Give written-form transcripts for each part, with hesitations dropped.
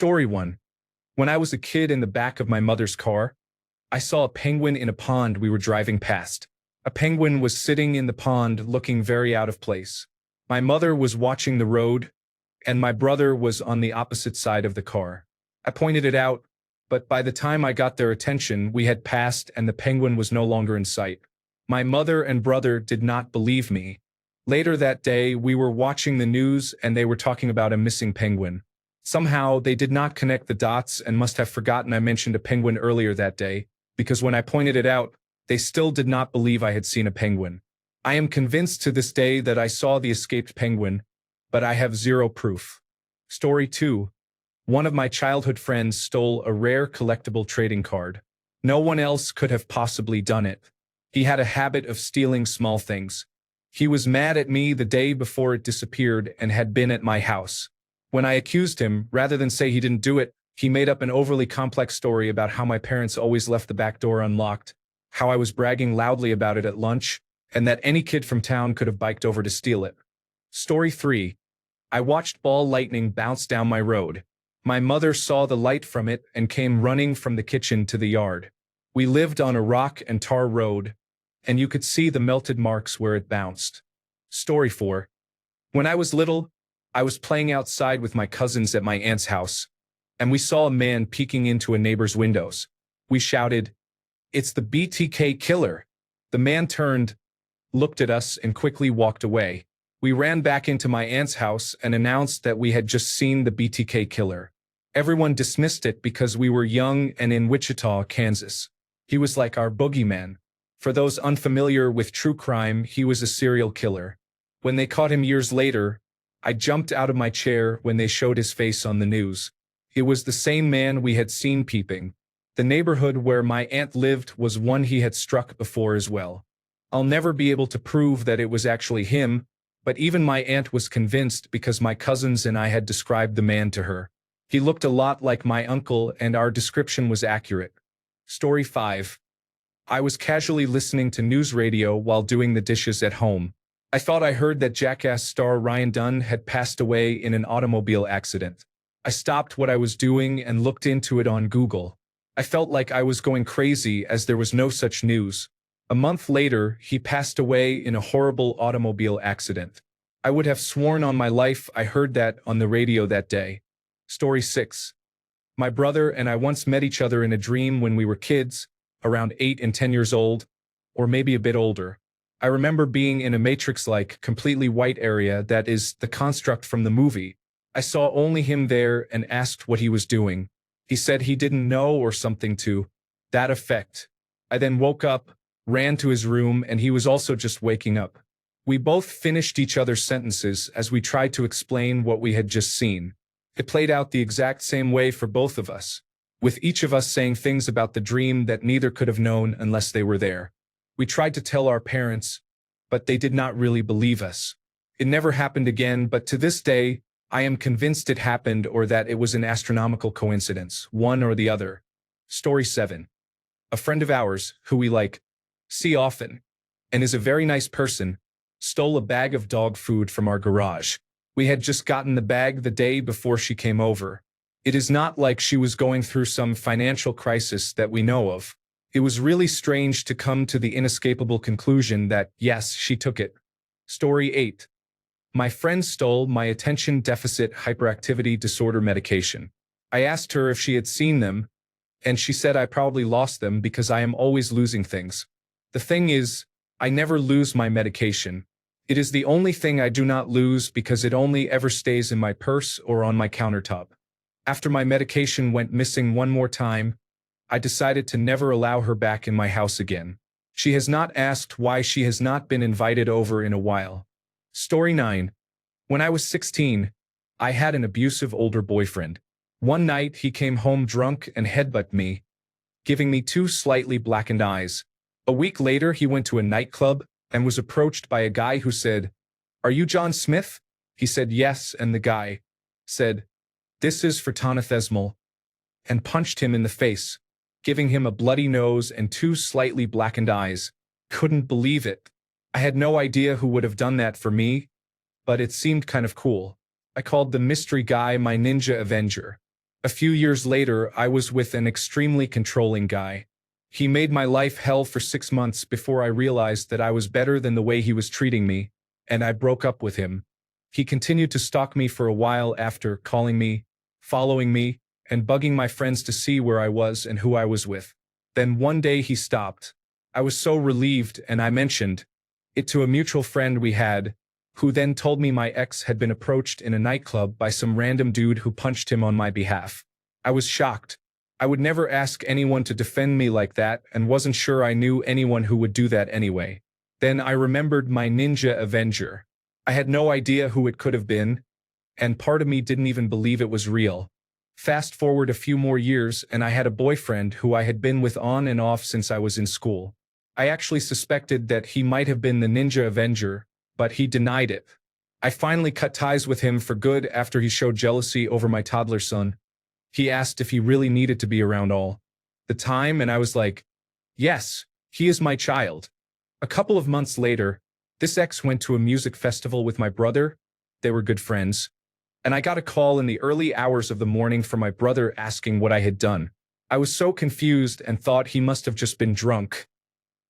Story 1. When I was a kid in the back of my mother's car, I saw a penguin in a pond we were driving past. A penguin was sitting in the pond looking very out of place. My mother was watching the road, and my brother was on the opposite side of the car. I pointed it out, but by the time I got their attention, we had passed and the penguin was no longer in sight. My mother and brother did not believe me. Later that day, we were watching the news and they were talking about a missing penguin. Somehow, they did not connect the dots and must have forgotten I mentioned a penguin earlier that day, because when I pointed it out, they still did not believe I had seen a penguin. I am convinced to this day that I saw the escaped penguin, but I have zero proof. Story 2. One of my childhood friends stole a rare collectible trading card. No one else could have possibly done it. He had a habit of stealing small things. He was mad at me the day before it disappeared and had been at my house. When I accused him, rather than say he didn't do it, he made up an overly complex story about how my parents always left the back door unlocked, how I was bragging loudly about it at lunch, and that any kid from town could have biked over to steal it. Story 3. I watched ball lightning bounce down my road. My mother saw the light from it and came running from the kitchen to the yard. We lived on a rock and tar road, and you could see the melted marks where it bounced. Story 4. When I was little, I was playing outside with my cousins at my aunt's house, and we saw a man peeking into a neighbor's windows. We shouted, "It's the BTK killer!" The man turned, looked at us, and quickly walked away. We ran back into my aunt's house and announced that we had just seen the BTK killer. Everyone dismissed it because we were young and in Wichita, Kansas. He was like our boogeyman. For those unfamiliar with true crime, he was a serial killer. When they caught him years later, I jumped out of my chair when they showed his face on the news. It was the same man we had seen peeping. The neighborhood where my aunt lived was one he had struck before as well. I'll never be able to prove that it was actually him, but even my aunt was convinced because my cousins and I had described the man to her. He looked a lot like my uncle and our description was accurate. Story 5. I was casually listening to news radio while doing the dishes at home. I thought I heard that Jackass star Ryan Dunn had passed away in an automobile accident. I stopped what I was doing and looked into it on Google. I felt like I was going crazy as there was no such news. A month later, he passed away in a horrible automobile accident. I would have sworn on my life I heard that on the radio that day. Story 6. My brother and I once met each other in a dream when we were kids, around 8 and 10 years old, or maybe a bit older. I remember being in a Matrix-like, completely white area that is the construct from the movie. I saw only him there and asked what he was doing. He said he didn't know or something to that effect. I then woke up, ran to his room, and he was also just waking up. We both finished each other's sentences as we tried to explain what we had just seen. It played out the exact same way for both of us, with each of us saying things about the dream that neither could have known unless they were there. We tried to tell our parents, but they did not really believe us. It never happened again, but to this day, I am convinced it happened or that it was an astronomical coincidence, one or the other. Story 7. A friend of ours, who we see often, and is a very nice person, stole a bag of dog food from our garage. We had just gotten the bag the day before she came over. It is not like she was going through some financial crisis that we know of. It was really strange to come to the inescapable conclusion that, yes, she took it. Story 8. My friend stole my attention deficit hyperactivity disorder medication. I asked her if she had seen them, and she said I probably lost them because I am always losing things. The thing is, I never lose my medication. It is the only thing I do not lose because it only ever stays in my purse or on my countertop. After my medication went missing one more time, I decided to never allow her back in my house again. She has not asked why she has not been invited over in a while. Story 9. When I was 16, I had an abusive older boyfriend. One night he came home drunk and headbutted me, giving me 2 slightly blackened eyes. A week later he went to a nightclub and was approached by a guy who said, "Are you John Smith?" He said yes, and the guy said, "This is for Tonithesmal," and punched him in the face, giving him a bloody nose and 2 slightly blackened eyes. Couldn't believe it. I had no idea who would have done that for me, but it seemed kind of cool. I called the mystery guy my ninja avenger. A few years later, I was with an extremely controlling guy. He made my life hell for 6 months before I realized that I was better than the way he was treating me, and I broke up with him. He continued to stalk me for a while after, calling me, following me, and bugging my friends to see where I was and who I was with. Then one day he stopped. I was so relieved, and I mentioned it to a mutual friend we had, who then told me my ex had been approached in a nightclub by some random dude who punched him on my behalf. I was shocked. I would never ask anyone to defend me like that and wasn't sure I knew anyone who would do that anyway. Then I remembered my ninja avenger. I had no idea who it could have been, and part of me didn't even believe it was real. Fast forward a few more years and I had a boyfriend who I had been with on and off since I was in school. I actually suspected that he might have been the ninja avenger, but he denied it. I finally cut ties with him for good after he showed jealousy over my toddler son. He asked if he really needed to be around all the time, and I was like, yes, he is my child. A couple of months later, this ex went to a music festival with my brother. They were good friends. And I got a call in the early hours of the morning from my brother asking what I had done. I was so confused and thought he must have just been drunk.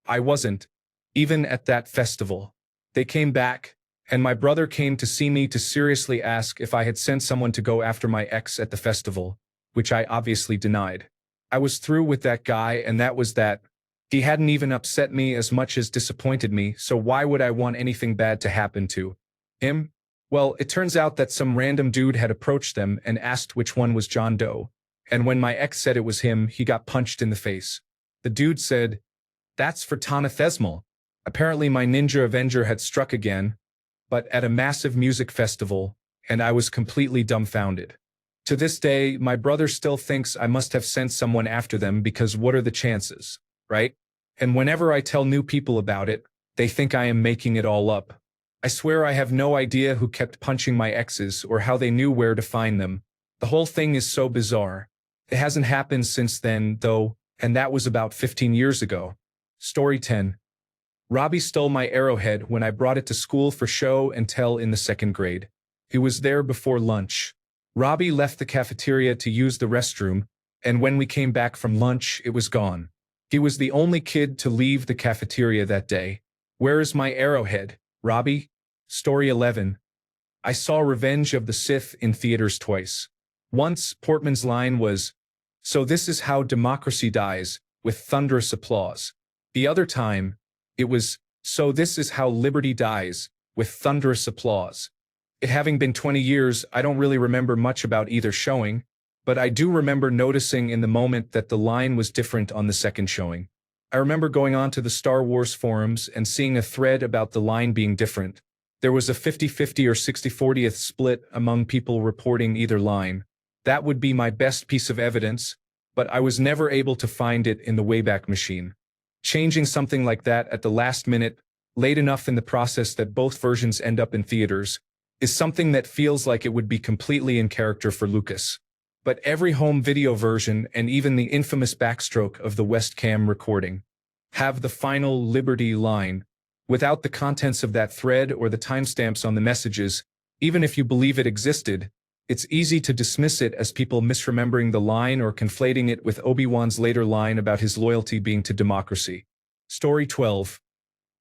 I wasn't, even at that festival. They came back, and my brother came to see me to seriously ask if I had sent someone to go after my ex at the festival, which I obviously denied. I was through with that guy, and that was that. He hadn't even upset me as much as disappointed me, so why would I want anything bad to happen to him? Well, it turns out that some random dude had approached them and asked which one was John Doe, and when my ex said it was him, he got punched in the face. The dude said, "That's for Tana Thesmal." Apparently my ninja avenger had struck again, but at a massive music festival, and I was completely dumbfounded. To this day, my brother still thinks I must have sent someone after them because what are the chances, right? And whenever I tell new people about it, they think I am making it all up. I swear I have no idea who kept punching my exes or how they knew where to find them. The whole thing is so bizarre. It hasn't happened since then, though, and that was about 15 years ago. Story 10. Robbie stole my arrowhead when I brought it to school for show and tell in the 2nd grade. It was there before lunch. Robbie left the cafeteria to use the restroom, and when we came back from lunch, it was gone. He was the only kid to leave the cafeteria that day. Where is my arrowhead, Robbie? Story 11. I saw Revenge of the Sith in theaters twice. Once, Portman's line was, "So this is how democracy dies," with thunderous applause. The other time, it was, "So this is how liberty dies," with thunderous applause. It having been 20 years, I don't really remember much about either showing, but I do remember noticing in the moment that the line was different on the second showing. I remember going on to the Star Wars forums and seeing a thread about the line being different. There was a 50-50 or 60-40th split among people reporting either line. That would be my best piece of evidence, but I was never able to find it in the Wayback Machine. Changing something like that at the last minute, late enough in the process that both versions end up in theaters, is something that feels like it would be completely in character for Lucas. But every home video version and even the infamous backstroke of the Westcam recording have the final Liberty line. Without the contents of that thread or the timestamps on the messages, even if you believe it existed, it's easy to dismiss it as people misremembering the line or conflating it with Obi-Wan's later line about his loyalty being to democracy. Story 12.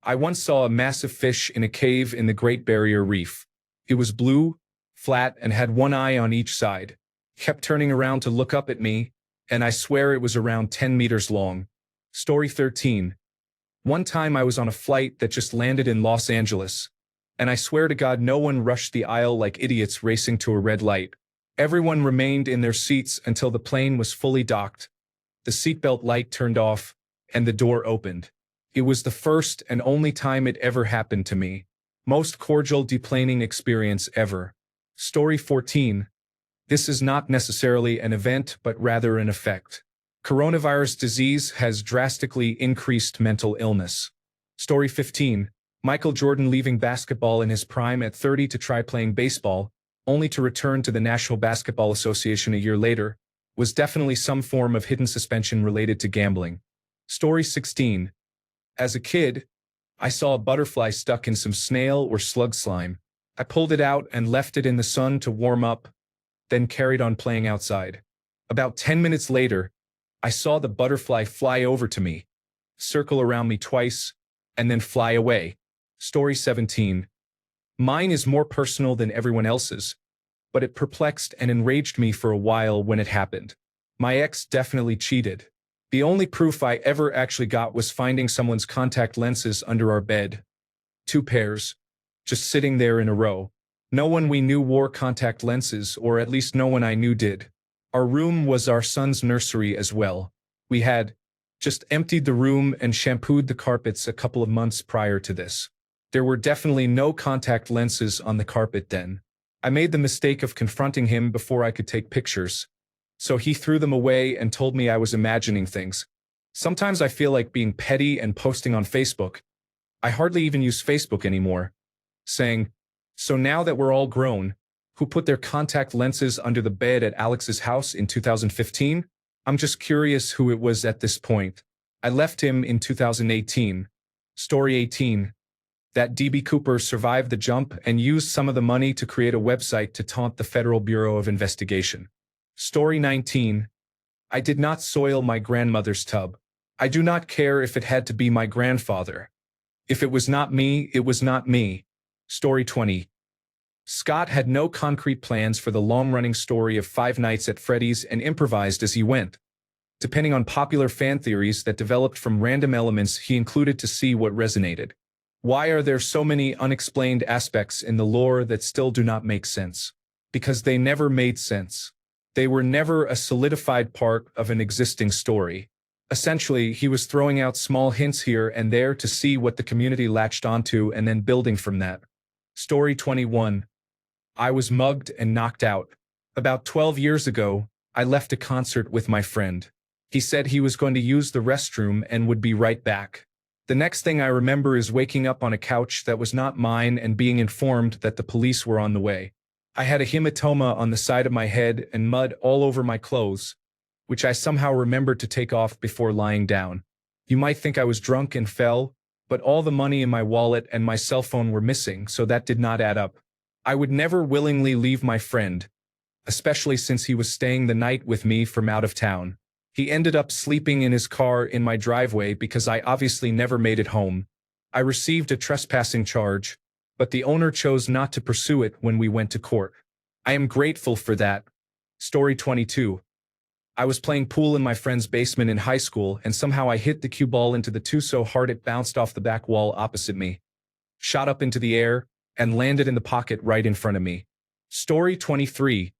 I once saw a massive fish in a cave in the Great Barrier Reef. It was blue, flat, and had one eye on each side. Kept turning around to look up at me, and I swear it was around 10 meters long. Story 13. One time I was on a flight that just landed in Los Angeles, and I swear to God no one rushed the aisle like idiots racing to a red light. Everyone remained in their seats until the plane was fully docked. The seatbelt light turned off, and the door opened. It was the first and only time it ever happened to me. Most cordial deplaning experience ever. Story 14. This is not necessarily an event but rather an effect. Coronavirus disease has drastically increased mental illness. Story 15. Michael Jordan leaving basketball in his prime at 30 to try playing baseball, only to return to the National Basketball Association a year later, was definitely some form of hidden suspension related to gambling. Story 16. As a kid, I saw a butterfly stuck in some snail or slug slime. I pulled it out and left it in the sun to warm up, then carried on playing outside. About 10 minutes later, I saw the butterfly fly over to me, circle around me twice, and then fly away. Story 17. Mine is more personal than everyone else's, but it perplexed and enraged me for a while when it happened. My ex definitely cheated. The only proof I ever actually got was finding someone's contact lenses under our bed. 2 pairs, just sitting there in a row. No one we knew wore contact lenses, or at least no one I knew did. Our room was our son's nursery as well. We had just emptied the room and shampooed the carpets a couple of months prior to this. There were definitely no contact lenses on the carpet then. I made the mistake of confronting him before I could take pictures, so he threw them away and told me I was imagining things. Sometimes I feel like being petty and posting on Facebook. I hardly even use Facebook anymore. Saying, "So now that we're all grown, who put their contact lenses under the bed at Alex's house in 2015? I'm just curious who it was at this point. I left him in 2018. Story 18. That DB Cooper survived the jump and used some of the money to create a website to taunt the Federal Bureau of Investigation. Story 19. I did not soil my grandmother's tub. I do not care if it had to be my grandfather. If it was not me, it was not me. Story 20. Scott had no concrete plans for the long-running story of Five Nights at Freddy's and improvised as he went. Depending on popular fan theories that developed from random elements he included to see what resonated. Why are there so many unexplained aspects in the lore that still do not make sense? Because they never made sense. They were never a solidified part of an existing story. Essentially, he was throwing out small hints here and there to see what the community latched onto and then building from that. Story 21. I was mugged and knocked out. About 12 years ago, I left a concert with my friend. He said he was going to use the restroom and would be right back. The next thing I remember is waking up on a couch that was not mine and being informed that the police were on the way. I had a hematoma on the side of my head and mud all over my clothes, which I somehow remembered to take off before lying down. You might think I was drunk and fell, but all the money in my wallet and my cell phone were missing, so that did not add up. I would never willingly leave my friend, especially since he was staying the night with me from out of town. He ended up sleeping in his car in my driveway because I obviously never made it home. I received a trespassing charge, but the owner chose not to pursue it when we went to court. I am grateful for that. Story 22. I was playing pool in my friend's basement in high school and somehow I hit the cue ball into the two so hard it bounced off the back wall opposite me, shot up into the air, and landed in the pocket right in front of me. Story 23.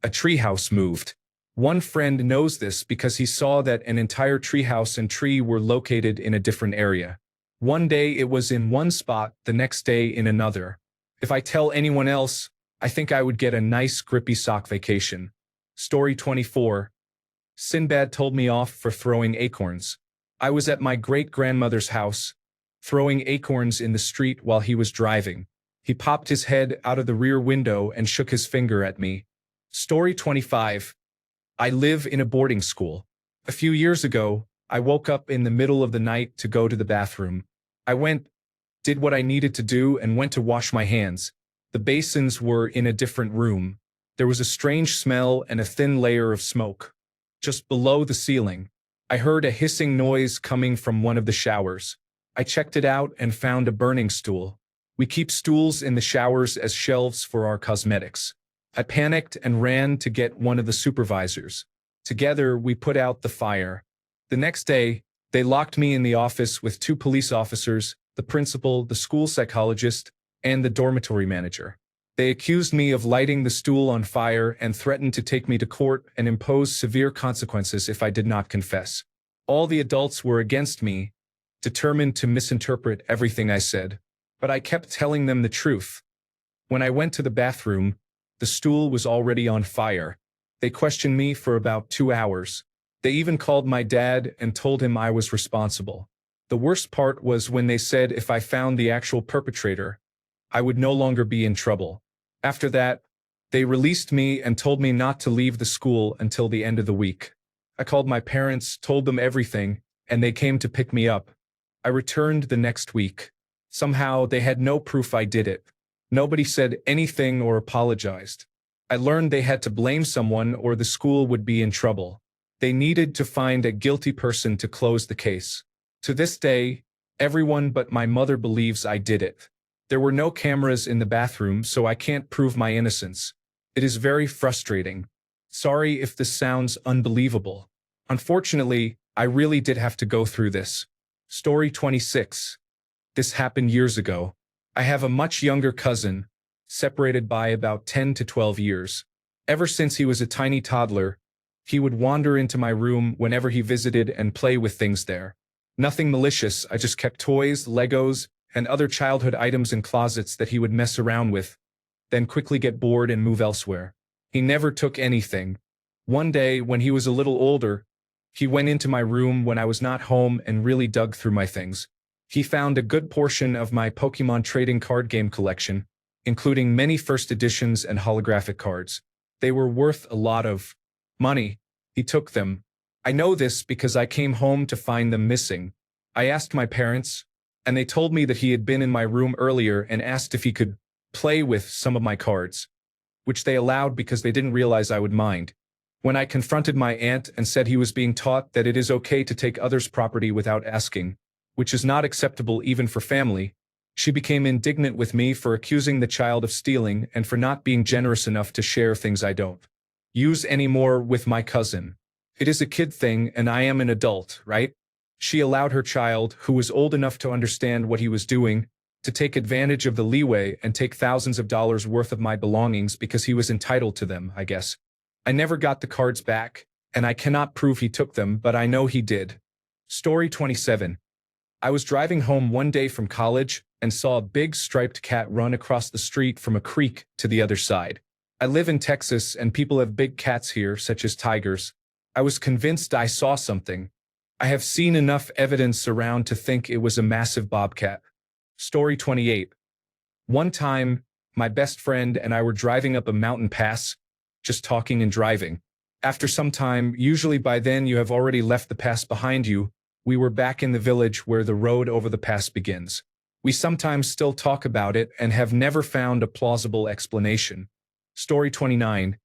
A treehouse moved. One friend knows this because he saw that an entire treehouse and tree were located in a different area. One day it was in one spot, the next day in another. If I tell anyone else, I think I would get a nice grippy sock vacation. Story 24. Sinbad told me off for throwing acorns. I was at my great-grandmother's house, throwing acorns in the street while he was driving. He popped his head out of the rear window and shook his finger at me. Story 25. I live in a boarding school. A few years ago, I woke up in the middle of the night to go to the bathroom. I went, did what I needed to do, and went to wash my hands. The basins were in a different room. There was a strange smell and a thin layer of smoke. Just below the ceiling, I heard a hissing noise coming from one of the showers. I checked it out and found a burning stool. We keep stools in the showers as shelves for our cosmetics. I panicked and ran to get one of the supervisors. Together, we put out the fire. The next day, they locked me in the office with 2 police officers, the principal, the school psychologist, and the dormitory manager. They accused me of lighting the stool on fire and threatened to take me to court and impose severe consequences if I did not confess. All the adults were against me, determined to misinterpret everything I said. But I kept telling them the truth. When I went to the bathroom, the stool was already on fire. They questioned me for about 2 hours. They even called my dad and told him I was responsible. The worst part was when they said if I found the actual perpetrator, I would no longer be in trouble. After that, they released me and told me not to leave the school until the end of the week. I called my parents, told them everything, and they came to pick me up. I returned the next week. Somehow, they had no proof I did it. Nobody said anything or apologized. I learned they had to blame someone or the school would be in trouble. They needed to find a guilty person to close the case. To this day, everyone but my mother believes I did it. There were no cameras in the bathroom, so I can't prove my innocence. It is very frustrating. Sorry if this sounds unbelievable. Unfortunately, I really did have to go through this. Story 26. This happened years ago. I have a much younger cousin, separated by about 10 to 12 years. Ever since he was a tiny toddler, he would wander into my room whenever he visited and play with things there. Nothing malicious, I just kept toys, Legos, and other childhood items in closets that he would mess around with, then quickly get bored and move elsewhere. He never took anything. One day, when he was a little older, he went into my room when I was not home and really dug through my things. He found a good portion of my Pokemon trading card game collection, including many first editions and holographic cards. They were worth a lot of money. He took them. I know this because I came home to find them missing. I asked my parents, and they told me that he had been in my room earlier and asked if he could play with some of my cards, which they allowed because they didn't realize I would mind. When I confronted my aunt and said he was being taught that it is okay to take others' property without asking, which is not acceptable even for family, she became indignant with me for accusing the child of stealing and for not being generous enough to share things I don't use anymore with my cousin. It is a kid thing and I am an adult, right? She allowed her child, who was old enough to understand what he was doing, to take advantage of the leeway and take thousands of dollars worth of my belongings because he was entitled to them, I guess. I never got the cards back, and I cannot prove he took them, but I know he did. Story 27. I was driving home one day from college and saw a big striped cat run across the street from a creek to the other side. I live in Texas and people have big cats here, such as tigers. I was convinced I saw something. I have seen enough evidence around to think it was a massive bobcat. Story 28. One time, my best friend and I were driving up a mountain pass, just talking and driving. After some time, usually by then you have already left the pass behind you, we were back in the village where the road over the pass begins. We sometimes still talk about it and have never found a plausible explanation. Story 29.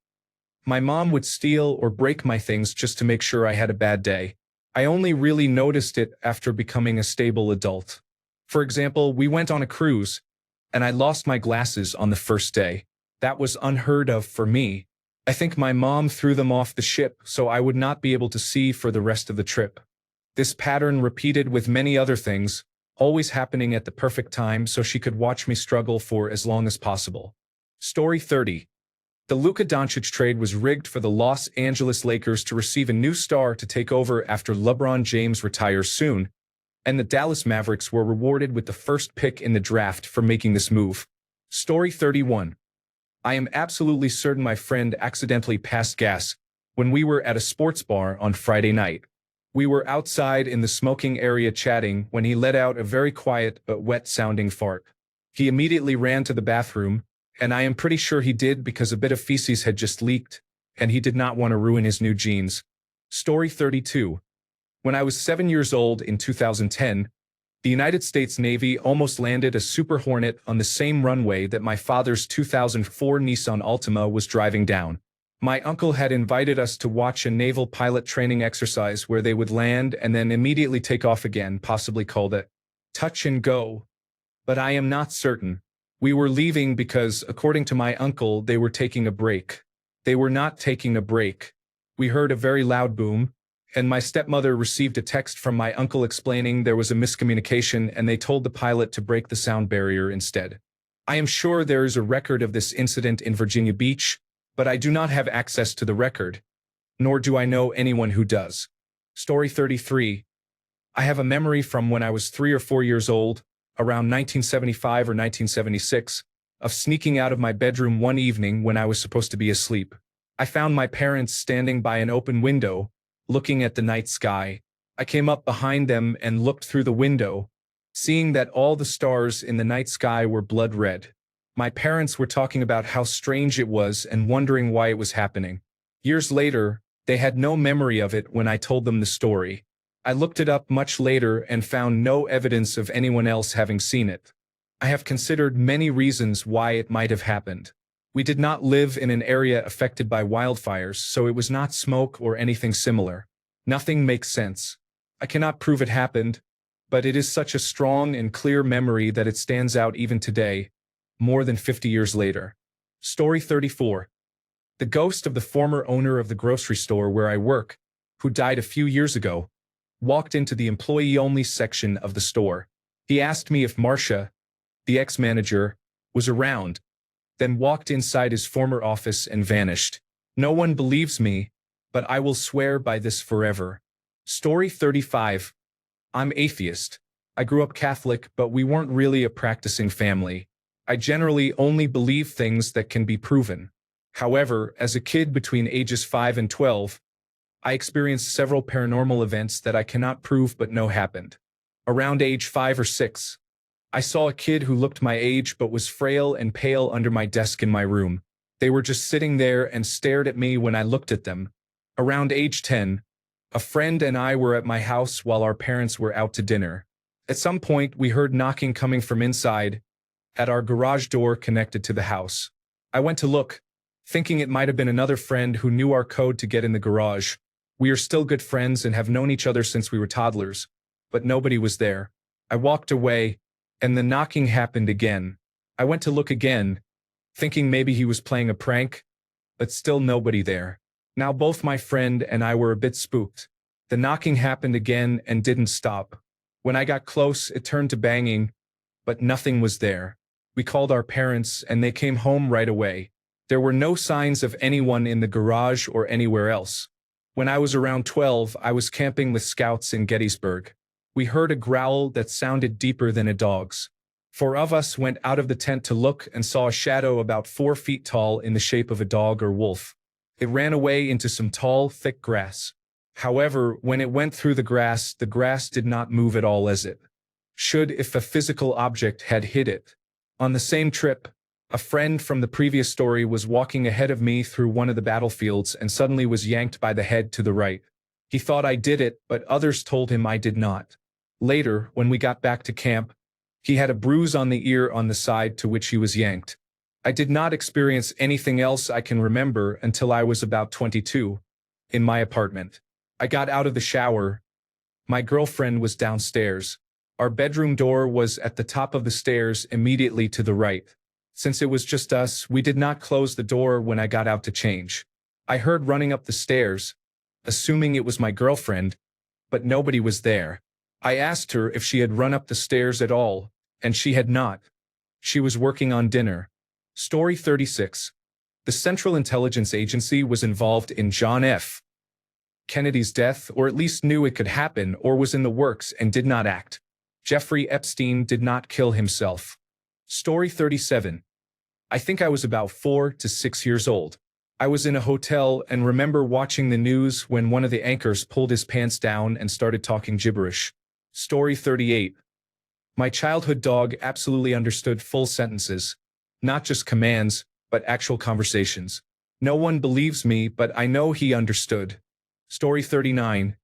My mom would steal or break my things just to make sure I had a bad day. I only really noticed it after becoming a stable adult. For example, we went on a cruise, and I lost my glasses on the first day. That was unheard of for me. I think my mom threw them off the ship so I would not be able to see for the rest of the trip. This pattern repeated with many other things, always happening at the perfect time so she could watch me struggle for as long as possible. Story 30. The Luka Doncic trade was rigged for the Los Angeles Lakers to receive a new star to take over after LeBron James retires soon, and the Dallas Mavericks were rewarded with the first pick in the draft for making this move. Story 31. I am absolutely certain my friend accidentally passed gas when we were at a sports bar on Friday night. We were outside in the smoking area chatting when he let out a very quiet but wet-sounding fart. He immediately ran to the bathroom, and I am pretty sure he did because a bit of feces had just leaked, and he did not want to ruin his new jeans. Story 32. When I was 7 years old in 2010, the United States Navy almost landed a Super Hornet on the same runway that my father's 2004 Nissan Altima was driving down. My uncle had invited us to watch a naval pilot training exercise where they would land and then immediately take off again, possibly called it touch and go. But I am not certain. We were leaving because, according to my uncle, they were taking a break. They were not taking a break. We heard a very loud boom, and my stepmother received a text from my uncle explaining there was a miscommunication and they told the pilot to break the sound barrier instead. I am sure there is a record of this incident in Virginia Beach, but I do not have access to the record, nor do I know anyone who does. Story 33. I have a memory from when I was 3 or 4 years old, around 1975 or 1976, of sneaking out of my bedroom one evening when I was supposed to be asleep. I found my parents standing by an open window, looking at the night sky. I came up behind them and looked through the window, seeing that all the stars in the night sky were blood red. My parents were talking about how strange it was and wondering why it was happening. Years later, they had no memory of it when I told them the story. I looked it up much later and found no evidence of anyone else having seen it. I have considered many reasons why it might have happened. We did not live in an area affected by wildfires, so it was not smoke or anything similar. Nothing makes sense. I cannot prove it happened, but it is such a strong and clear memory that it stands out even today, more than 50 years later. Story 34. The ghost of the former owner of the grocery store where I work, who died a few years ago, walked into the employee-only section of the store. He asked me if Marcia, the ex-manager, was around, then walked inside his former office and vanished. No one believes me, but I will swear by this forever. Story 35. I'm atheist. I grew up Catholic, but we weren't really a practicing family. I generally only believe things that can be proven. However, as a kid between ages 5 and 12, I experienced several paranormal events that I cannot prove but know happened. Around age 5 or 6, I saw a kid who looked my age but was frail and pale under my desk in my room. They were just sitting there and stared at me when I looked at them. Around age 10, a friend and I were at my house while our parents were out to dinner. At some point, we heard knocking coming from inside, at our garage door connected to the house. I went to look, thinking it might have been another friend who knew our code to get in the garage. We are still good friends and have known each other since we were toddlers, but nobody was there. I walked away, and the knocking happened again. I went to look again, thinking maybe he was playing a prank, but still nobody there. Now both my friend and I were a bit spooked. The knocking happened again and didn't stop. When I got close, it turned to banging, but nothing was there. We called our parents and they came home right away. There were no signs of anyone in the garage or anywhere else. When I was around 12, I was camping with scouts in Gettysburg. We heard a growl that sounded deeper than a dog's. 4 of us went out of the tent to look and saw a shadow about 4 feet tall in the shape of a dog or wolf. It ran away into some tall, thick grass. However, when it went through the grass did not move at all as it should if a physical object had hit it. On the same trip, a friend from the previous story was walking ahead of me through one of the battlefields and suddenly was yanked by the head to the right. He thought I did it, but others told him I did not. Later, when we got back to camp, he had a bruise on the ear on the side to which he was yanked. I did not experience anything else I can remember until I was about 22, in my apartment. I got out of the shower. My girlfriend was downstairs. Our bedroom door was at the top of the stairs immediately to the right. Since it was just us, we did not close the door when I got out to change. I heard running up the stairs, assuming it was my girlfriend, but nobody was there. I asked her if she had run up the stairs at all, and she had not. She was working on dinner. Story 36. The Central Intelligence Agency was involved in John F. Kennedy's death, or at least knew it could happen or was in the works and did not act. Jeffrey Epstein did not kill himself. Story 37. I think I was about 4 to 6 years old. I was in a hotel and remember watching the news when one of the anchors pulled his pants down and started talking gibberish. Story 38. My childhood dog absolutely understood full sentences, not just commands, but actual conversations. No one believes me, but I know he understood. Story 39.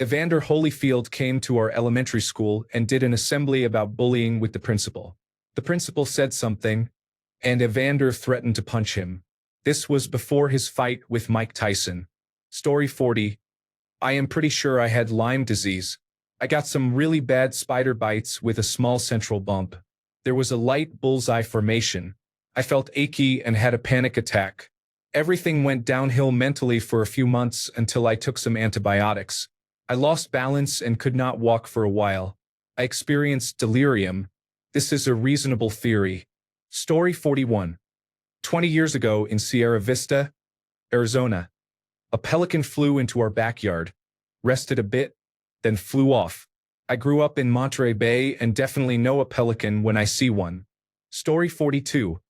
Evander Holyfield came to our elementary school and did an assembly about bullying with the principal. The principal said something, and Evander threatened to punch him. This was before his fight with Mike Tyson. Story 40. I am pretty sure I had Lyme disease. I got some really bad spider bites with a small central bump. There was a light bullseye formation. I felt achy and had a panic attack. Everything went downhill mentally for a few months until I took some antibiotics. I lost balance and could not walk for a while. I experienced delirium. This is a reasonable theory. Story 41. 20 years ago in Sierra Vista, Arizona, a pelican flew into our backyard, rested a bit, then flew off. I grew up in Monterey Bay and definitely know a pelican when I see one. Story 42.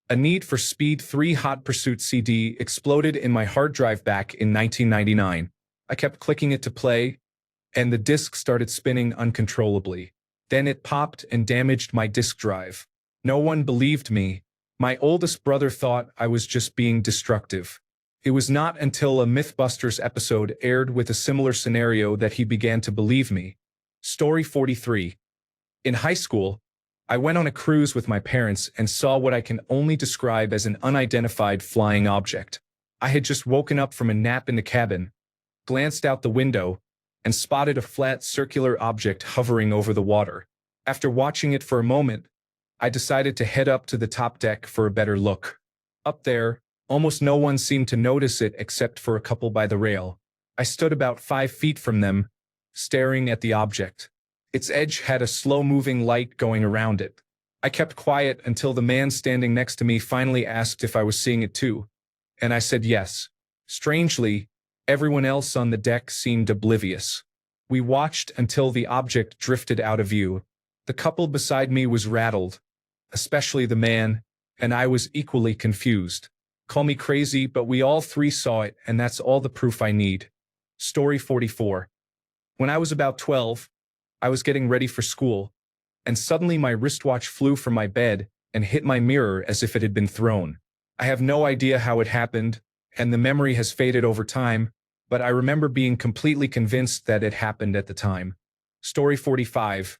A Need for Speed 3 Hot Pursuit CD exploded in my hard drive back in 1999. I kept clicking it to play, and the disc started spinning uncontrollably. Then it popped and damaged my disk drive. No one believed me. My oldest brother thought I was just being destructive. It was not until a Mythbusters episode aired with a similar scenario that he began to believe me. Story 43. In high school, I went on a cruise with my parents and saw what I can only describe as an unidentified flying object. I had just woken up from a nap in the cabin, glanced out the window, and spotted a flat circular object hovering over the water. After watching it for a moment, I decided to head up to the top deck for a better look. Up there, almost no one seemed to notice it except for a couple by the rail. I stood about 5 feet from them, staring at the object. Its edge had a slow-moving light going around it. I kept quiet until the man standing next to me finally asked if I was seeing it too, and I said yes. Strangely, everyone else on the deck seemed oblivious. We watched until the object drifted out of view. The couple beside me was rattled, especially the man, and I was equally confused. Call me crazy, but we all three saw it, and that's all the proof I need. Story 44. When I was about 12, I was getting ready for school, and suddenly my wristwatch flew from my bed and hit my mirror as if it had been thrown. I have no idea how it happened, and the memory has faded over time, but I remember being completely convinced that it happened at the time. Story 45.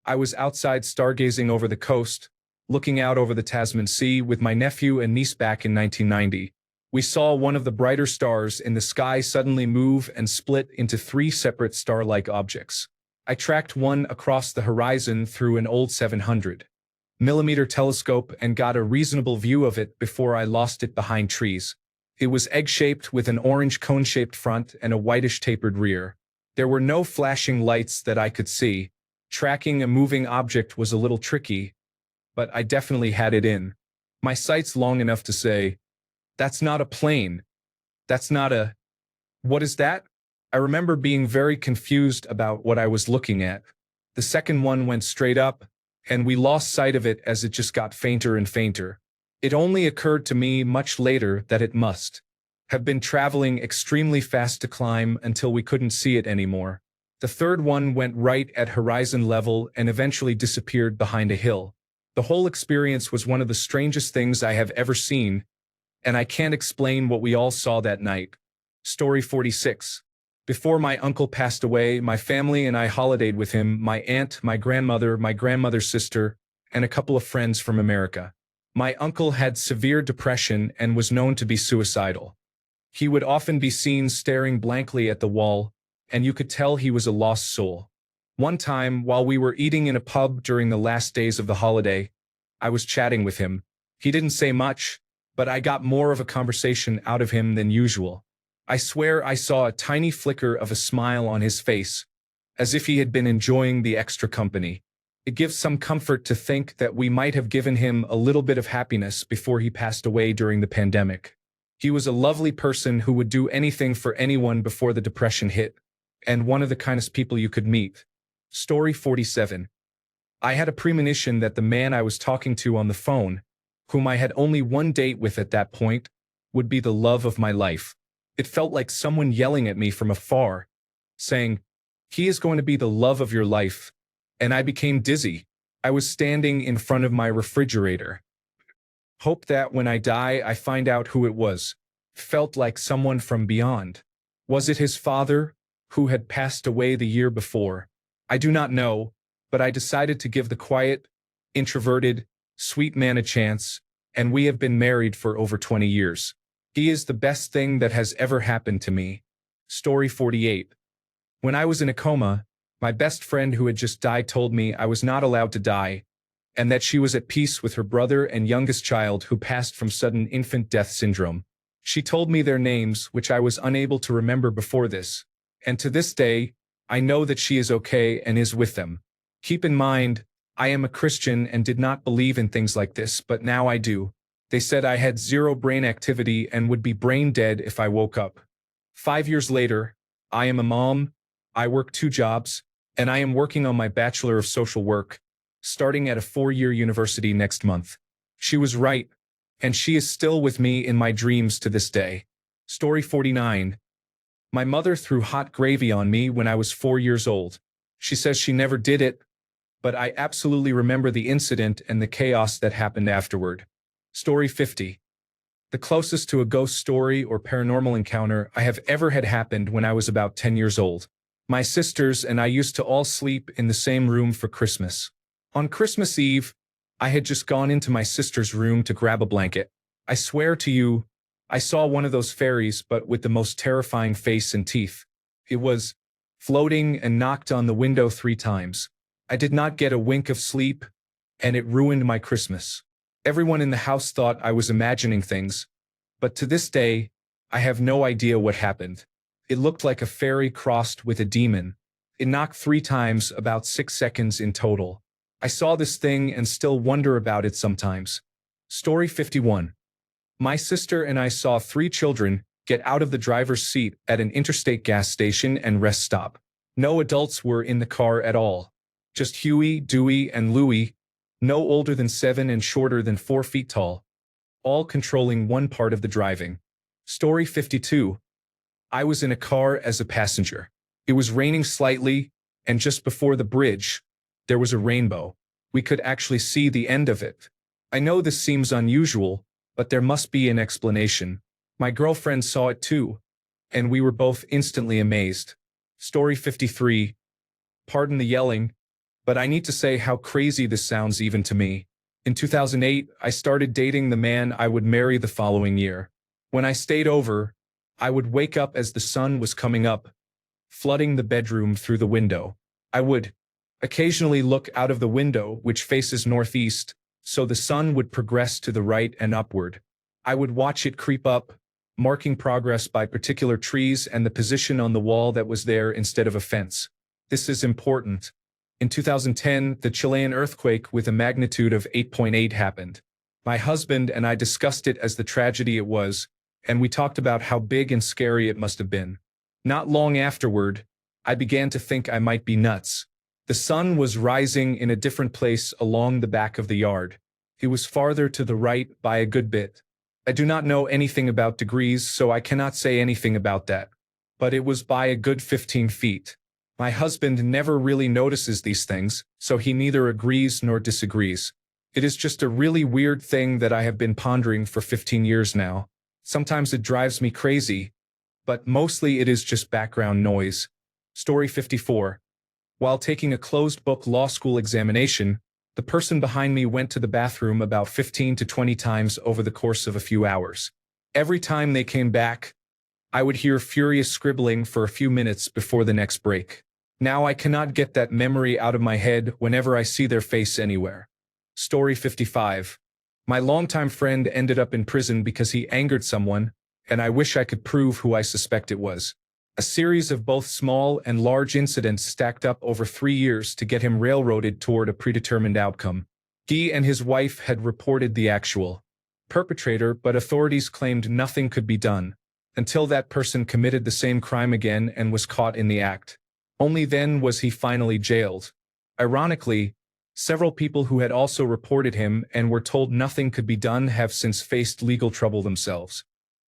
I was outside stargazing over the coast, looking out over the Tasman Sea with my nephew and niece back in 1990. We saw one of the brighter stars in the sky suddenly move and split into 3 separate star-like objects. I tracked one across the horizon through an old 700mm telescope and got a reasonable view of it before I lost it behind trees. It was egg-shaped with an orange cone-shaped front and a whitish tapered rear. There were no flashing lights that I could see. Tracking a moving object was a little tricky, but I definitely had it in my sights long enough to say, "That's not a plane. That's not a... What is that?" I remember being very confused about what I was looking at. The second one went straight up, and we lost sight of it as it just got fainter and fainter. It only occurred to me much later that it must have been traveling extremely fast to climb until we couldn't see it anymore. The third one went right at horizon level and eventually disappeared behind a hill. The whole experience was one of the strangest things I have ever seen, and I can't explain what we all saw that night. Story 46. Before my uncle passed away, my family and I holidayed with him, my aunt, my grandmother's sister, and a couple of friends from America. My uncle had severe depression and was known to be suicidal. He would often be seen staring blankly at the wall, and you could tell he was a lost soul. One time, while we were eating in a pub during the last days of the holiday, I was chatting with him. He didn't say much, but I got more of a conversation out of him than usual. I swear I saw a tiny flicker of a smile on his face, as if he had been enjoying the extra company. It gives some comfort to think that we might have given him a little bit of happiness before he passed away during the pandemic. He was a lovely person who would do anything for anyone before the depression hit, and one of the kindest people you could meet. Story 47. I had a premonition that the man I was talking to on the phone, whom I had only one date with at that point, would be the love of my life. It felt like someone yelling at me from afar, saying, "He is going to be the love of your life," and I became dizzy. I was standing in front of my refrigerator. Hope that when I die, I find out who it was. Felt like someone from beyond. Was it his father, who had passed away the year before? I do not know, but I decided to give the quiet, introverted, sweet man a chance, and we have been married for over 20 years. He is the best thing that has ever happened to me. Story 48. When I was in a coma, my best friend who had just died told me I was not allowed to die, and that she was at peace with her brother and youngest child who passed from sudden infant death syndrome. She told me their names, which I was unable to remember before this, and to this day, I know that she is okay and is with them. Keep in mind, I am a Christian and did not believe in things like this, but now I do. They said I had zero brain activity and would be brain dead if I woke up. 5 years later, I am a mom, I work 2 jobs, and I am working on my Bachelor of Social Work, starting at a 4-year university next month. She was right, and she is still with me in my dreams to this day. Story 49. My mother threw hot gravy on me when I was 4 years old. She says she never did it, but I absolutely remember the incident and the chaos that happened afterward. Story 50. The closest to a ghost story or paranormal encounter I have ever had happened when I was about 10 years old. My sisters and I used to all sleep in the same room for Christmas. On Christmas Eve, I had just gone into my sister's room to grab a blanket. I swear to you, I saw one of those fairies, but with the most terrifying face and teeth. It was floating and knocked on the window 3 times. I did not get a wink of sleep, and it ruined my Christmas. Everyone in the house thought I was imagining things, but to this day, I have no idea what happened. It looked like a fairy crossed with a demon. It knocked 3 times, about 6 seconds in total. I saw this thing and still wonder about it sometimes. Story 51. My sister and I saw 3 children get out of the driver's seat at an interstate gas station and rest stop. No adults were in the car at all. Just Huey, Dewey, and Louie, no older than 7 and shorter than 4 feet tall, all controlling one part of the driving. Story 52. I was in a car as a passenger. It was raining slightly, and just before the bridge, there was a rainbow. We could actually see the end of it. I know this seems unusual, but there must be an explanation. My girlfriend saw it too, and we were both instantly amazed. Story 53. Pardon the yelling, but I need to say how crazy this sounds even to me. In 2008, I started dating the man I would marry the following year. When I stayed over, I would wake up as the sun was coming up, flooding the bedroom through the window. I would occasionally look out of the window, which faces northeast, so the sun would progress to the right and upward. I would watch it creep up, marking progress by particular trees and the position on the wall that was there instead of a fence. This is important. In 2010, the Chilean earthquake with a magnitude of 8.8 happened. My husband and I discussed it as the tragedy it was, and we talked about how big and scary it must have been. Not long afterward, I began to think I might be nuts. The sun was rising in a different place along the back of the yard. It was farther to the right by a good bit. I do not know anything about degrees, so I cannot say anything about that. But it was by a good 15 feet. My husband never really notices these things, so he neither agrees nor disagrees. It is just a really weird thing that I have been pondering for 15 years now. Sometimes it drives me crazy, but mostly it is just background noise. Story 54. While taking a closed-book law school examination, the person behind me went to the bathroom about 15 to 20 times over the course of a few hours. Every time they came back, I would hear furious scribbling for a few minutes before the next break. Now I cannot get that memory out of my head whenever I see their face anywhere. Story 55. My longtime friend ended up in prison because he angered someone, and I wish I could prove who I suspect it was. A series of both small and large incidents stacked up over 3 years to get him railroaded toward a predetermined outcome. He and his wife had reported the actual perpetrator, but authorities claimed nothing could be done until that person committed the same crime again and was caught in the act. Only then was he finally jailed. Ironically, several people who had also reported him and were told nothing could be done have since faced legal trouble themselves.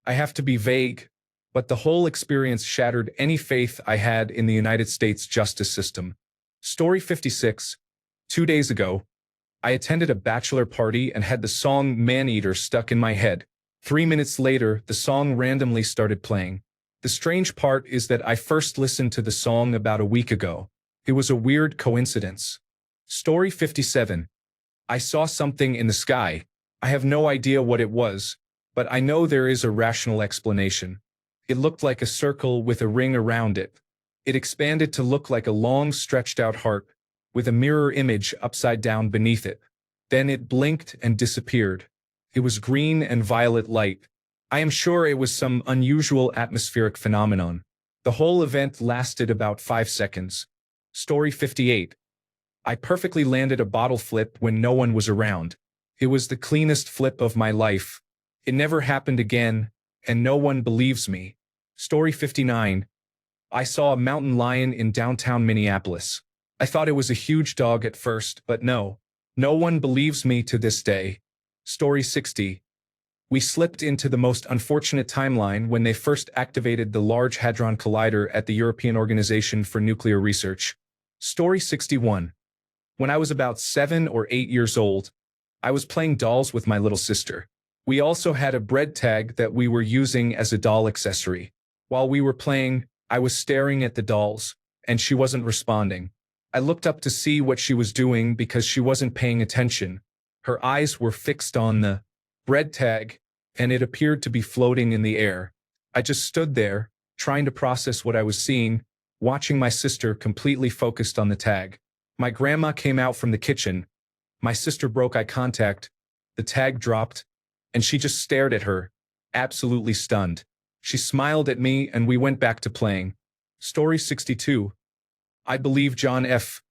I have to be vague, but the whole experience shattered any faith I had in the United States justice system. Story 56. 2 days ago, I attended a bachelor party and had the song Man-Eater stuck in my head. 3 minutes later, the song randomly started playing. The strange part is that I first listened to the song about a week ago. It was a weird coincidence. Story 57. I saw something in the sky. I have no idea what it was, but I know there is a rational explanation. It looked like a circle with a ring around it. It expanded to look like a long stretched-out heart, with a mirror image upside down beneath it. Then it blinked and disappeared. It was green and violet light. I am sure it was some unusual atmospheric phenomenon. The whole event lasted about 5 seconds. Story 58. I perfectly landed a bottle flip when no one was around. It was the cleanest flip of my life. It never happened again, and no one believes me. Story 59. I saw a mountain lion in downtown Minneapolis. I thought it was a huge dog at first, but no. No one believes me to this day. Story 60. We slipped into the most unfortunate timeline when they first activated the Large Hadron Collider at the European Organization for Nuclear Research. Story 61. When I was about 7 or 8 years old, I was playing dolls with my little sister. We also had a bread tag that we were using as a doll accessory. While we were playing, I was staring at the dolls, and she wasn't responding. I looked up to see what she was doing because she wasn't paying attention. Her eyes were fixed on the bread tag, and it appeared to be floating in the air. I just stood there, trying to process what I was seeing, watching my sister completely focused on the tag. My grandma came out from the kitchen. My sister broke eye contact. The tag dropped, and she just stared at her, absolutely stunned. She smiled at me, and we went back to playing. Story 62. I believe John F.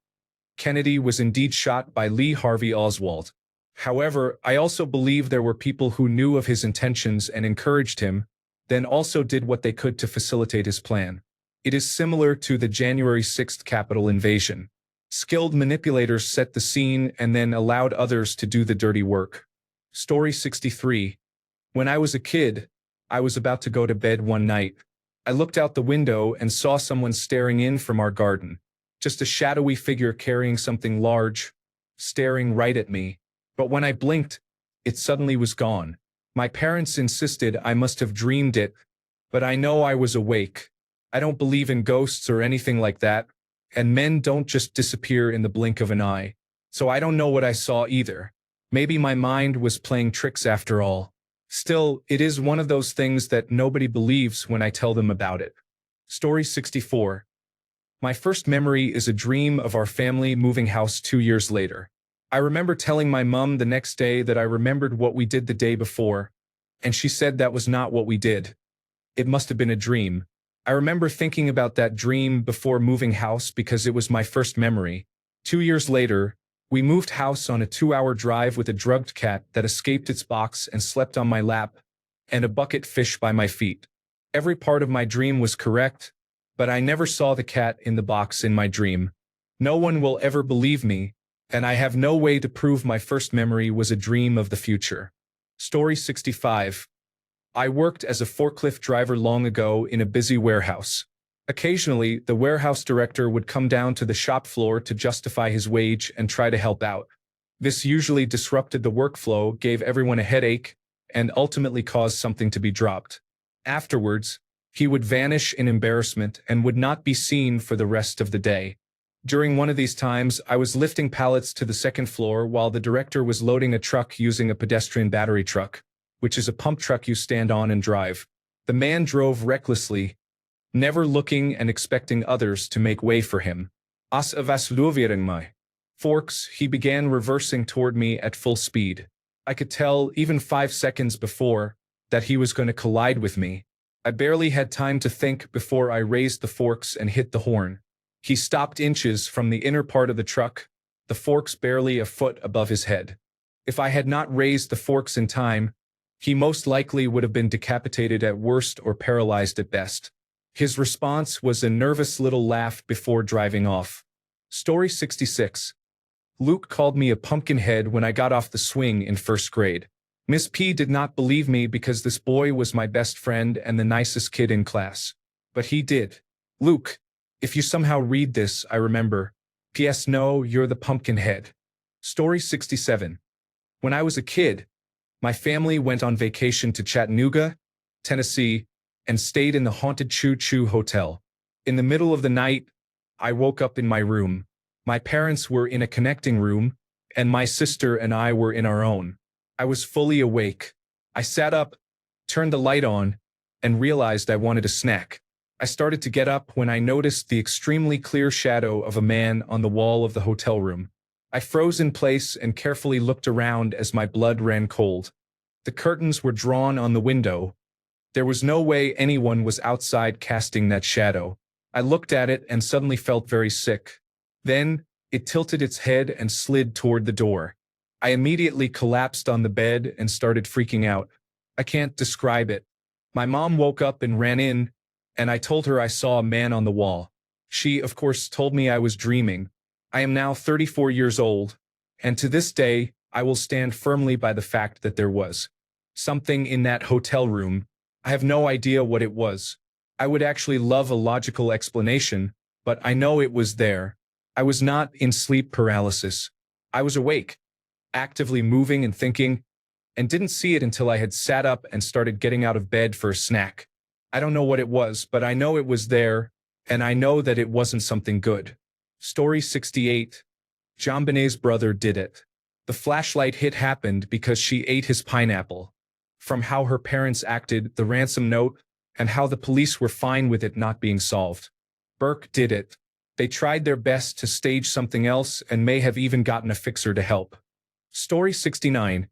Kennedy was indeed shot by Lee Harvey Oswald. However, I also believe there were people who knew of his intentions and encouraged him, then also did what they could to facilitate his plan. It is similar to the January 6th Capitol invasion. Skilled manipulators set the scene and then allowed others to do the dirty work. Story 63. When I was a kid, I was about to go to bed one night. I looked out the window and saw someone staring in from our garden. Just a shadowy figure carrying something large, staring right at me. But when I blinked, it suddenly was gone. My parents insisted I must have dreamed it, but I know I was awake. I don't believe in ghosts or anything like that, and men don't just disappear in the blink of an eye. So I don't know what I saw either. Maybe my mind was playing tricks after all. Still, it is one of those things that nobody believes when I tell them about it. Story 64. My first memory is a dream of our family moving house 2 years later. I remember telling my mom the next day that I remembered what we did the day before, and she said that was not what we did. It must have been a dream. I remember thinking about that dream before moving house because it was my first memory. 2 years later, we moved house on a 2-hour drive with a drugged cat that escaped its box and slept on my lap, and a bucket fish by my feet. Every part of my dream was correct, but I never saw the cat in the box in my dream. No one will ever believe me, and I have no way to prove my first memory was a dream of the future. Story 65. I worked as a forklift driver long ago in a busy warehouse. Occasionally, the warehouse director would come down to the shop floor to justify his wage and try to help out. This usually disrupted the workflow, gave everyone a headache, and ultimately caused something to be dropped. Afterwards, he would vanish in embarrassment and would not be seen for the rest of the day. During one of these times, I was lifting pallets to the second floor while the director was loading a truck using a pedestrian battery truck, which is a pump truck you stand on and drive. The man drove recklessly, never looking and expecting others to make way for him. As avasluviering my forks, he began reversing toward me at full speed. I could tell, even 5 seconds before, that he was going to collide with me. I barely had time to think before I raised the forks and hit the horn. He stopped inches from the inner part of the truck, the forks barely a foot above his head. If I had not raised the forks in time, he most likely would have been decapitated at worst or paralyzed at best. His response was a nervous little laugh before driving off. Story 66. Luke called me a pumpkinhead when I got off the swing in first grade. Miss P did not believe me because this boy was my best friend and the nicest kid in class. But he did. Luke, if you somehow read this, I remember. P.S. No, you're the pumpkinhead. Story 67. When I was a kid, my family went on vacation to Chattanooga, Tennessee, and stayed in the haunted Choo Choo Hotel. In the middle of the night, I woke up in my room. My parents were in a connecting room, and my sister and I were in our own. I was fully awake. I sat up, turned the light on, and realized I wanted a snack. I started to get up when I noticed the extremely clear shadow of a man on the wall of the hotel room. I froze in place and carefully looked around as my blood ran cold. The curtains were drawn on the window. There was no way anyone was outside casting that shadow. I looked at it and suddenly felt very sick. Then, it tilted its head and slid toward the door. I immediately collapsed on the bed and started freaking out. I can't describe it. My mom woke up and ran in, and I told her I saw a man on the wall. She, of course, told me I was dreaming. I am now 34 years old, and to this day, I will stand firmly by the fact that there was something in that hotel room. I have no idea what it was. I would actually love a logical explanation, but I know it was there. I was not in sleep paralysis. I was awake, actively moving and thinking, and didn't see it until I had sat up and started getting out of bed for a snack. I don't know what it was, but I know it was there, and I know that it wasn't something good. Story 68. JonBenet's brother did it. The flashlight hit happened because she ate his pineapple. From how her parents acted, the ransom note, and how the police were fine with it not being solved. Burke did it. They tried their best to stage something else and may have even gotten a fixer to help. Story 69.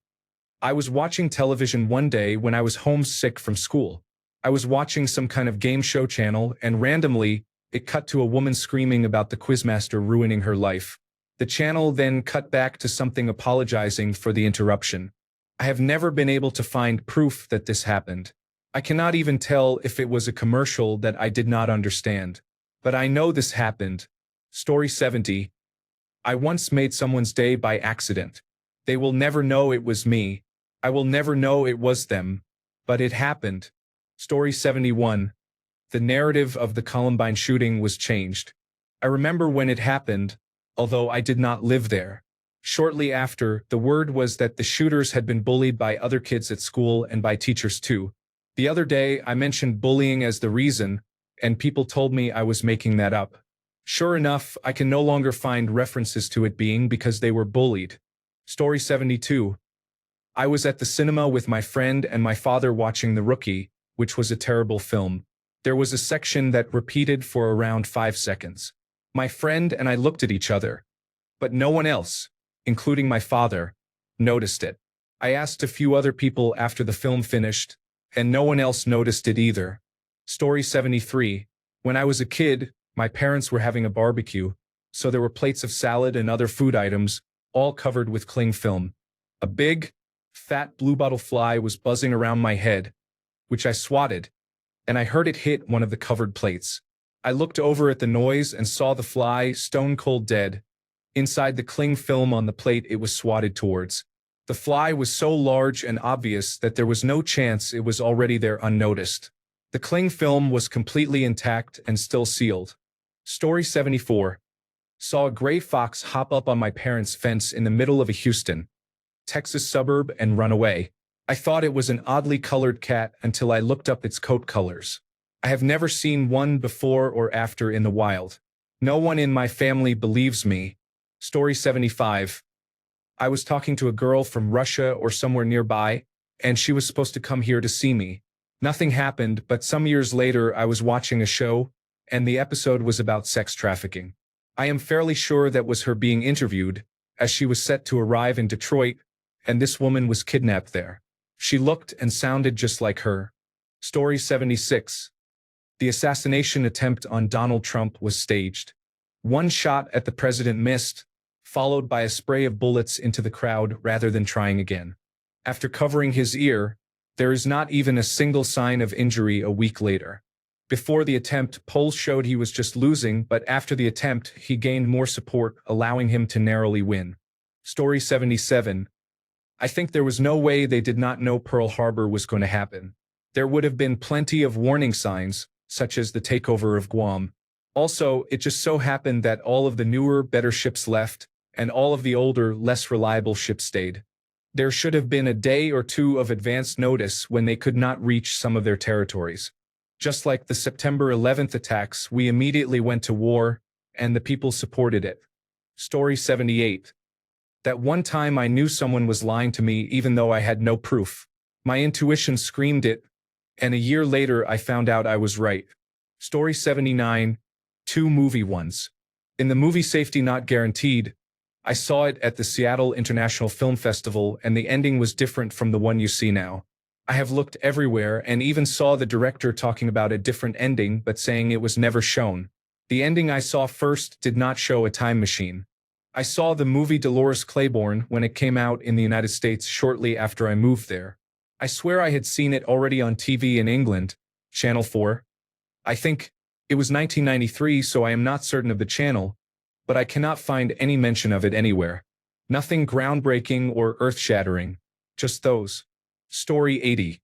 I was watching television one day when I was homesick from school. I was watching some kind of game show channel and randomly, it cut to a woman screaming about the quizmaster ruining her life. The channel then cut back to something apologizing for the interruption. I have never been able to find proof that this happened. I cannot even tell if it was a commercial that I did not understand. But I know this happened. Story 70. I once made someone's day by accident. They will never know it was me. I will never know it was them. But it happened. Story 71. The narrative of the Columbine shooting was changed. I remember when it happened, although I did not live there. Shortly after, the word was that the shooters had been bullied by other kids at school and by teachers too. The other day, I mentioned bullying as the reason, and people told me I was making that up. Sure enough, I can no longer find references to it being because they were bullied. Story 72. I was at the cinema with my friend and my father watching The Rookie, which was a terrible film. There was a section that repeated for around 5 seconds. My friend and I looked at each other, but no one else, including my father, noticed it. I asked a few other people after the film finished, and no one else noticed it either. Story 73. When I was a kid, my parents were having a barbecue, so there were plates of salad and other food items, all covered with cling film. A big, fat bluebottle fly was buzzing around my head, which I swatted, and I heard it hit one of the covered plates. I looked over at the noise and saw the fly stone cold dead. Inside the cling film on the plate it was swatted towards. The fly was so large and obvious that there was no chance it was already there unnoticed. The cling film was completely intact and still sealed. Story 74. Saw a gray fox hop up on my parents' fence in the middle of a Houston, Texas suburb and run away. I thought it was an oddly colored cat until I looked up its coat colors. I have never seen one before or after in the wild. No one in my family believes me. Story 75. I was talking to a girl from Russia or somewhere nearby, and she was supposed to come here to see me. Nothing happened, but some years later I was watching a show, and the episode was about sex trafficking. I am fairly sure that was her being interviewed, as she was set to arrive in Detroit, and this woman was kidnapped there. She looked and sounded just like her. Story 76. The assassination attempt on Donald Trump was staged. One shot at the president missed, followed by a spray of bullets into the crowd rather than trying again. After covering his ear, there is not even a single sign of injury a week later. Before the attempt, polls showed he was just losing, but after the attempt, he gained more support, allowing him to narrowly win. Story 77. I think there was no way they did not know Pearl Harbor was going to happen. There would have been plenty of warning signs, such as the takeover of Guam. Also, it just so happened that all of the newer, better ships left, and all of the older, less reliable ships stayed. There should have been a day or two of advance notice when they could not reach some of their territories. Just like the September 11th attacks, we immediately went to war, and the people supported it. Story 78. That one time I knew someone was lying to me even though I had no proof. My intuition screamed it, and a year later I found out I was right. Story 79. 2 movie ones. In the movie Safety Not Guaranteed, I saw it at the Seattle International Film Festival and the ending was different from the one you see now. I have looked everywhere and even saw the director talking about a different ending but saying it was never shown. The ending I saw first did not show a time machine. I saw the movie Dolores Claiborne when it came out in the United States shortly after I moved there. I swear I had seen it already on TV in England, Channel 4. I think it was 1993, so I am not certain of the channel, but I cannot find any mention of it anywhere. Nothing groundbreaking or earth-shattering, just those. Story 80.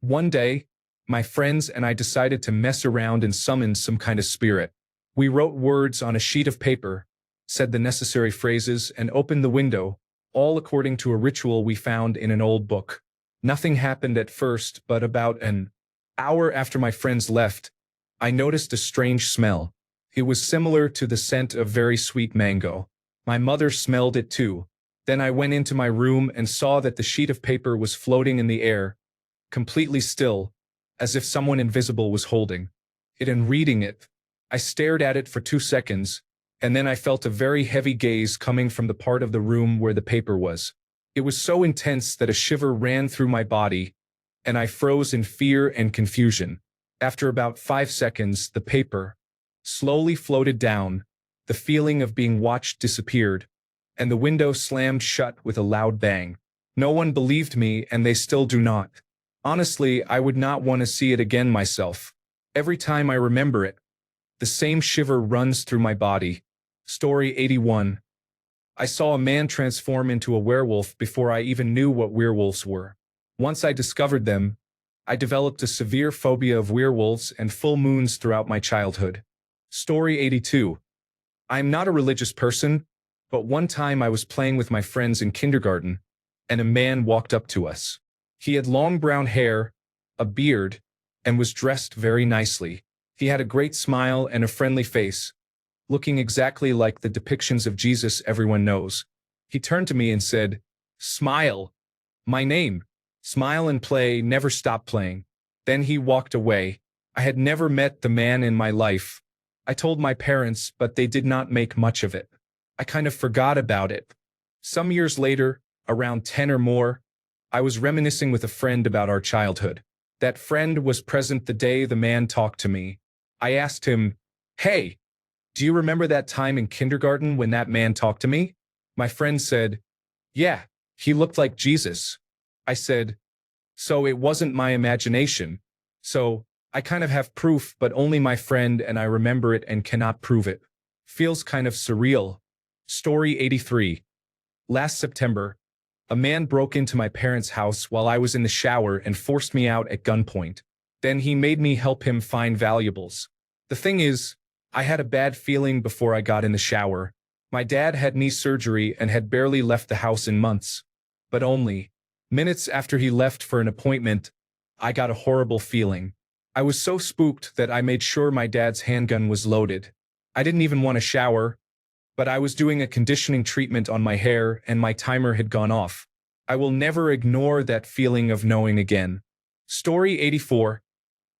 One day, my friends and I decided to mess around and summon some kind of spirit. We wrote words on a sheet of paper, said the necessary phrases, and opened the window, all according to a ritual we found in an old book. Nothing happened at first, but about an hour after my friends left, I noticed a strange smell. It was similar to the scent of very sweet mango. My mother smelled it too. Then I went into my room and saw that the sheet of paper was floating in the air, completely still, as if someone invisible was holding it and reading it. I stared at it for 2 seconds, and then I felt a very heavy gaze coming from the part of the room where the paper was. It was so intense that a shiver ran through my body, and I froze in fear and confusion. After about 5 seconds, the paper slowly floated down, the feeling of being watched disappeared, and the window slammed shut with a loud bang. No one believed me, and they still do not. Honestly, I would not want to see it again myself. Every time I remember it, the same shiver runs through my body. Story 81. I saw a man transform into a werewolf before I even knew what werewolves were. Once I discovered them, I developed a severe phobia of werewolves and full moons throughout my childhood. Story 82. I am not a religious person, but one time I was playing with my friends in kindergarten, and a man walked up to us. He had long brown hair, a beard, and was dressed very nicely. He had a great smile and a friendly face, looking exactly like the depictions of Jesus everyone knows. He turned to me and said, "Smile. My name. Smile and play, never stop playing." Then he walked away. I had never met the man in my life. I told my parents, but they did not make much of it. I kind of forgot about it. Some years later, around 10 or more, I was reminiscing with a friend about our childhood. That friend was present the day the man talked to me. I asked him, "Hey, do you remember that time in kindergarten when that man talked to me?" My friend said, "Yeah, he looked like Jesus." I said, "So it wasn't my imagination. So I kind of have proof, but only my friend and I remember it and cannot prove it. Feels kind of surreal." Story 83. Last September, a man broke into my parents' house while I was in the shower and forced me out at gunpoint. Then he made me help him find valuables. The thing is, I had a bad feeling before I got in the shower. My dad had knee surgery and had barely left the house in months. But only minutes after he left for an appointment, I got a horrible feeling. I was so spooked that I made sure my dad's handgun was loaded. I didn't even want to shower, but I was doing a conditioning treatment on my hair and my timer had gone off. I will never ignore that feeling of knowing again. Story 84.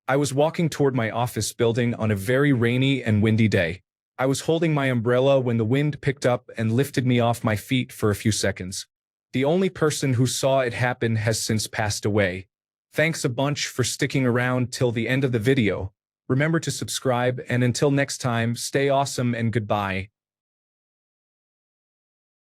I was walking toward my office building on a very rainy and windy day. I was holding my umbrella when the wind picked up and lifted me off my feet for a few seconds. The only person who saw it happen has since passed away. Thanks a bunch for sticking around till the end of the video. Remember to subscribe, and until next time, stay awesome and goodbye.